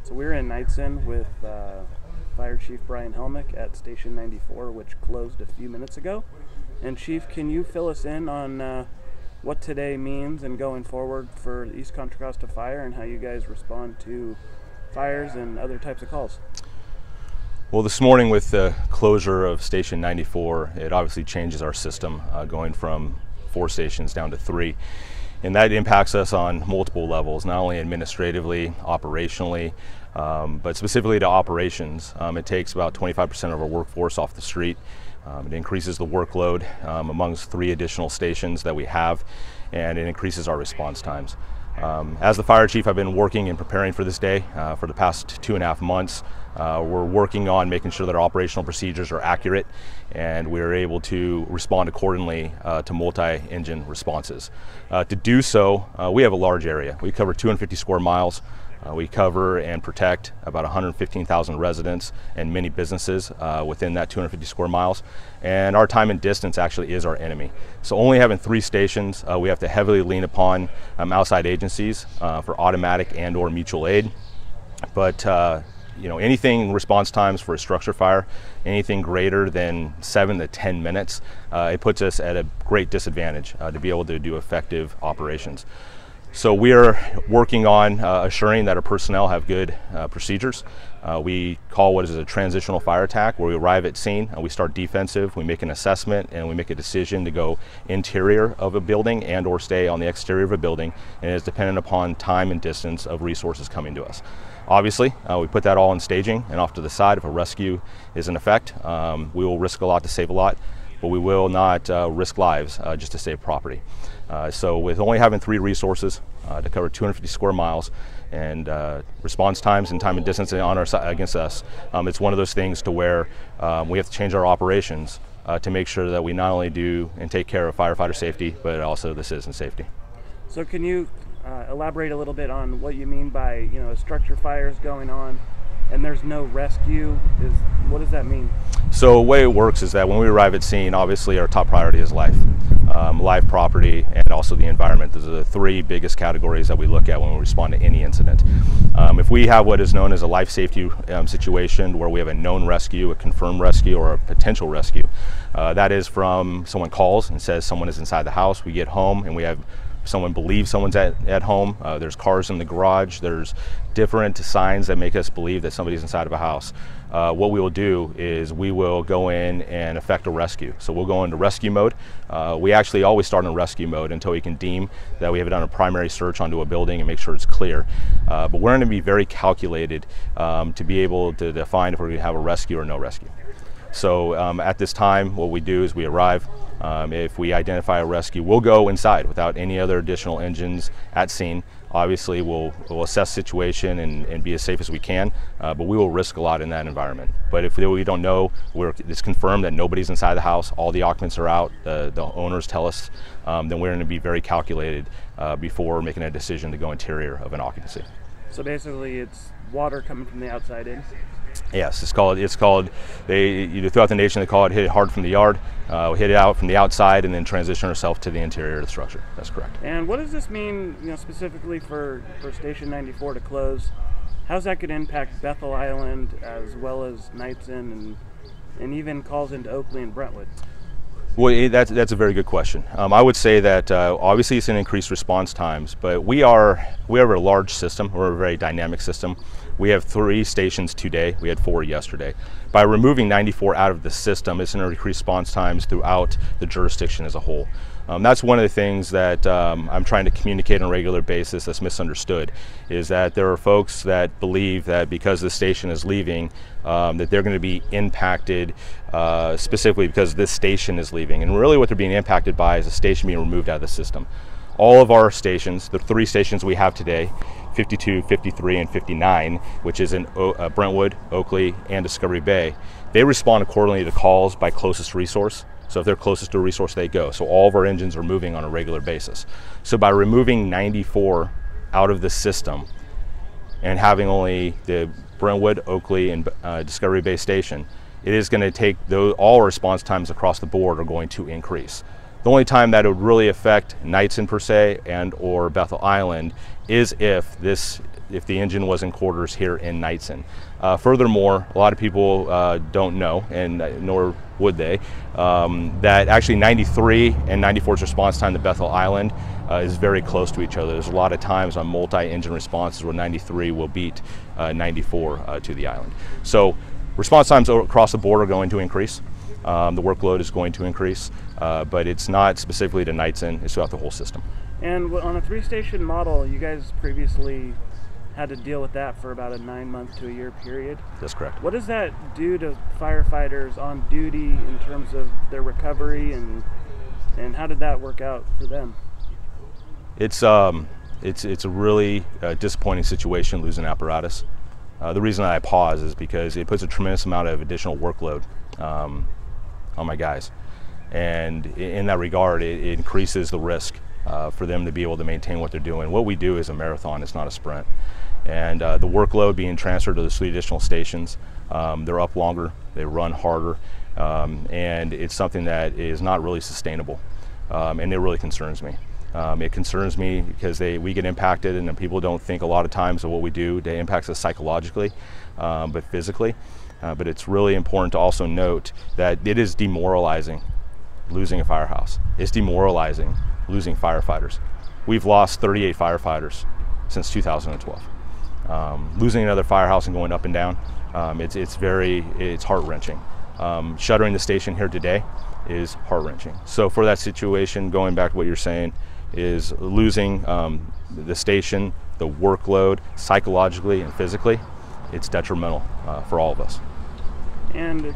So we're in Knightsen with Fire Chief Brian Helmick at Station 94, which closed a few minutes ago. And Chief, can you fill us in on what today means and going forward for East Contra Costa Fire and how you guys respond to fires and other types of calls? Well, this morning with the closure of Station 94, it obviously changes our system, going from 4 stations down to 3. And that impacts us on multiple levels, not only administratively, operationally, but specifically to operations. It takes about 25% of our workforce off the street. It increases the workload amongst 3 additional stations that we have, and it increases our response times. As the fire chief, I've been working and preparing for this day for the past 2.5 months. We're working on making sure that our operational procedures are accurate and we're able to respond accordingly to multi-engine responses. To do so, we have a large area. We cover 250 square miles. We cover and protect about 115,000 residents and many businesses within that 250 square miles. And our time and distance actually is our enemy. So only having 3 stations, we have to heavily lean upon outside agencies for automatic and or mutual aid. But anything response times for a structure fire, anything greater than 7 to 10 minutes, it puts us at a great disadvantage to be able to do effective operations. So we are working on assuring that our personnel have good procedures. We call what is a transitional fire attack, where we arrive at scene, we start defensive, we make an assessment, and we make a decision to go interior of a building and or stay on the exterior of a building, and it is dependent upon time and distance of resources coming to us. Obviously, we put that all in staging and off to the side. If a rescue is in effect, we will risk a lot to save a lot, but we will not risk lives just to save property. So with only having 3 resources to cover 250 square miles and response times and time and distance on our side against us, it's one of those things to where we have to change our operations to make sure that we not only do and take care of firefighter safety, but also the citizen safety. So can you elaborate a little bit on what you mean by, a structure fire is going on and there's no rescue? What does that mean? So the way it works is that when we arrive at scene, obviously our top priority is life. Life, property, and also the environment. Those are the 3 biggest categories that we look at when we respond to any incident. If we have what is known as a life safety situation where we have a known rescue, a confirmed rescue, or a potential rescue, that is from someone calls and says someone is inside the house. We get home and we have someone believes someone's at home. There's cars in the garage. There's different signs that make us believe that somebody's inside of a house. What we will do is we will go in and effect a rescue. So we'll go into rescue mode. We actually always start in rescue mode until we can deem that we have done a primary search onto a building and make sure it's clear. But we're going to be very calculated to be able to define if we're going to have a rescue or no rescue. So at this time, what we do is we arrive. If we identify a rescue, we'll go inside without any other additional engines at scene. Obviously, we'll assess the situation and be as safe as we can, but we will risk a lot in that environment. But if we don't know, it's confirmed that nobody's inside the house, all the occupants are out, the owners tell us, then we're going to be very calculated before making a decision to go interior of an occupancy. So basically, it's water coming from the outside in? Yes, it's called throughout the nation they call it hit it hard from the yard. We hit it out from the outside and then transition ourselves to the interior of the structure. That's correct. And what does this mean, specifically for Station 94 to close? How's that going to impact Bethel Island as well as Knightsen and even calls into Oakley and Brentwood? Well, that's a very good question. I would say that obviously it's an increased response times, but we have a large system. We're a very dynamic system. We have 3 stations today. We had 4 yesterday. By removing 94 out of the system, it's going to increase response times throughout the jurisdiction as a whole. That's one of the things that I'm trying to communicate on a regular basis that's misunderstood, is that there are folks that believe that because the station is leaving, that they're going to be impacted specifically because this station is leaving. And really what they're being impacted by is the station being removed out of the system. All of our stations, the 3 stations we have today, 52, 53, and 59, which is in Brentwood, Oakley, and Discovery Bay, they respond accordingly to calls by closest resource. So if they're closest to a resource, they go. So all of our engines are moving on a regular basis. So by removing 94 out of the system and having only the Brentwood, Oakley, and Discovery Bay station, it is going to take all response times across the board are going to increase. The only time that it would really affect Knightsen per se and or Bethel Island is if this if the engine was in quarters here in Knightsen. Furthermore, a lot of people don't know, and nor would they, that actually 93 and 94's response time to Bethel Island is very close to each other. There's a lot of times on multi-engine responses where 93 will beat 94 to the island. So response times across the board are going to increase. The workload is going to increase, but it's not specifically to Knightsen, it's throughout the whole system. And on a 3-station model, you guys previously had to deal with that for about a 9-month to a year period. That's correct. What does that do to firefighters on duty in terms of their recovery, and how did that work out for them? It's a really disappointing situation, losing apparatus. The reason I pause is because it puts a tremendous amount of additional workload on my guys, and in that regard, it increases the risk for them to be able to maintain what they're doing. What we do is a marathon, it's not a sprint. And the workload being transferred to the 3 additional stations, they're up longer, they run harder, and it's something that is not really sustainable, and it really concerns me. It concerns me because we get impacted, and people don't think a lot of times of what we do. It impacts us psychologically, but physically. But it's really important to also note that it is demoralizing losing a firehouse. It's demoralizing losing firefighters. We've lost 38 firefighters since 2012. Losing another firehouse and going up and down, it's heart-wrenching. Shuttering the station here today is heart-wrenching. So for that situation, going back to what you're saying, is losing the station, the workload, psychologically and physically, it's detrimental for all of us. And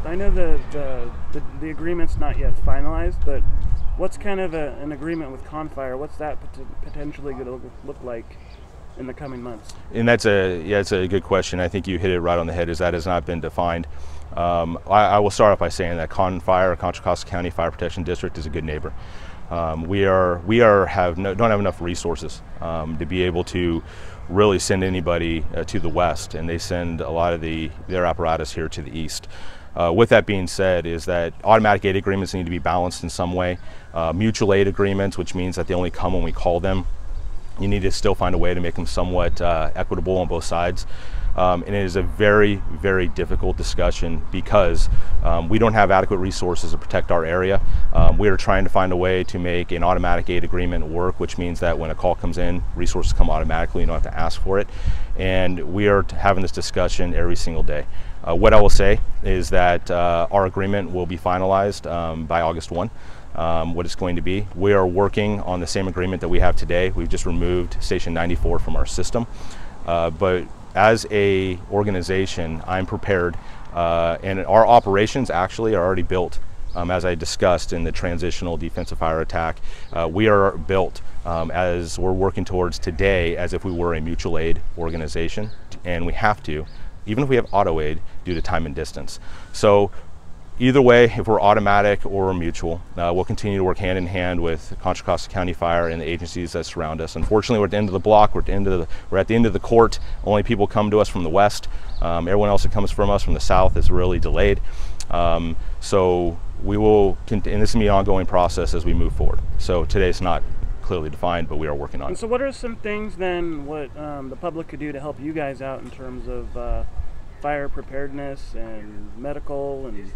I know the agreement's not yet finalized, but what's kind of an agreement with Confire? What's that potentially going to look like in the coming months? And that's a good question. I think you hit it right on the head, as that has not been defined. I will start off by saying that Contra Costa County Fire Protection District is a good neighbor. We don't have enough resources to be able to really send anybody to the west, and they send a lot of their apparatus here to the east. With that being said, is that automatic aid agreements need to be balanced in some way. Mutual aid agreements, which means that they only come when we call them. You need to still find a way to make them somewhat equitable on both sides. And it is a very, very difficult discussion because we don't have adequate resources to protect our area. We are trying to find a way to make an automatic aid agreement work, which means that when a call comes in, resources come automatically, you don't have to ask for it. And we are having this discussion every single day. What I will say is that our agreement will be finalized by August 1. What it's going to be. We are working on the same agreement that we have today. We've just removed Station 94 from our system. But as a organization, I'm prepared, and our operations actually are already built. As I discussed in the transitional defensive fire attack, we are built as we're working towards today as if we were a mutual aid organization, and we have to, even if we have auto aid, due to time and distance. So either way, if we're automatic or mutual, we'll continue to work hand in hand with Contra Costa County Fire and the agencies that surround us. Unfortunately, we're at the end of the block, we're at the end of the court. Only people come to us from the west. Everyone else that comes from us from the south is really delayed. So we will, and this is going to be an ongoing process as we move forward. So today's not clearly defined, but we are working on it. And so what are some things then what the public could do to help you guys out in terms of fire preparedness and medical, and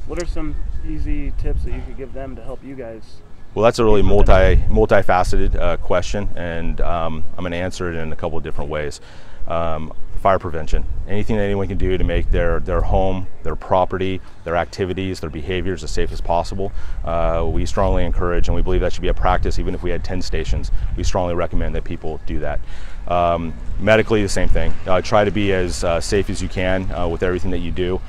what are some easy tips that you could give them to help you guys? Well, that's a really multifaceted question, and I'm going to answer it in a couple of different ways. Fire prevention. Anything that anyone can do to make their home, their property, their activities, their behaviors as safe as possible, we strongly encourage, and we believe that should be a practice even if we had 10 stations. We strongly recommend that people do that. Medically, the same thing. Try to be as safe as you can with everything that you do.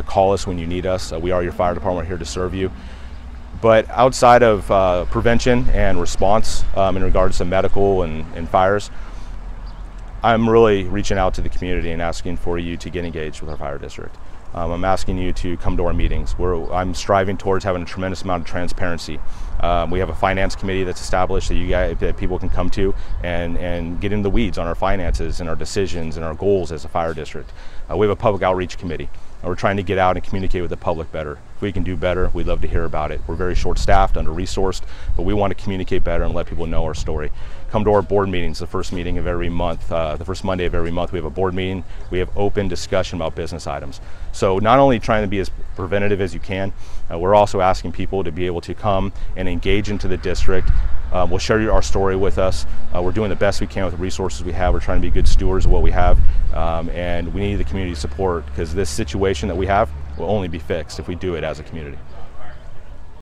Call us when you need us. We are your fire department, here to serve you. But outside of prevention and response in regards to medical and fires, I'm really reaching out to the community and asking for you to get engaged with our fire district. I'm asking you to come to our meetings. I'm striving towards having a tremendous amount of transparency. We have a finance committee that's established that people can come to and get in the weeds on our finances and our decisions and our goals as a fire district. We have a public outreach committee. We're trying to get out and communicate with the public better. If we can do better, we'd love to hear about it. We're very short-staffed, under-resourced, but we want to communicate better and let people know our story. Come to our board meetings, the first meeting of every month, the first Monday of every month. We have a board meeting. We have open discussion about business items. So not only trying to be as preventative as you can, we're also asking people to be able to come and engage into the district. We'll share our story with us. We're doing the best we can with the resources we have. We're trying to be good stewards of what we have, and we need the community support, because this situation that we have will only be fixed if we do it as a community.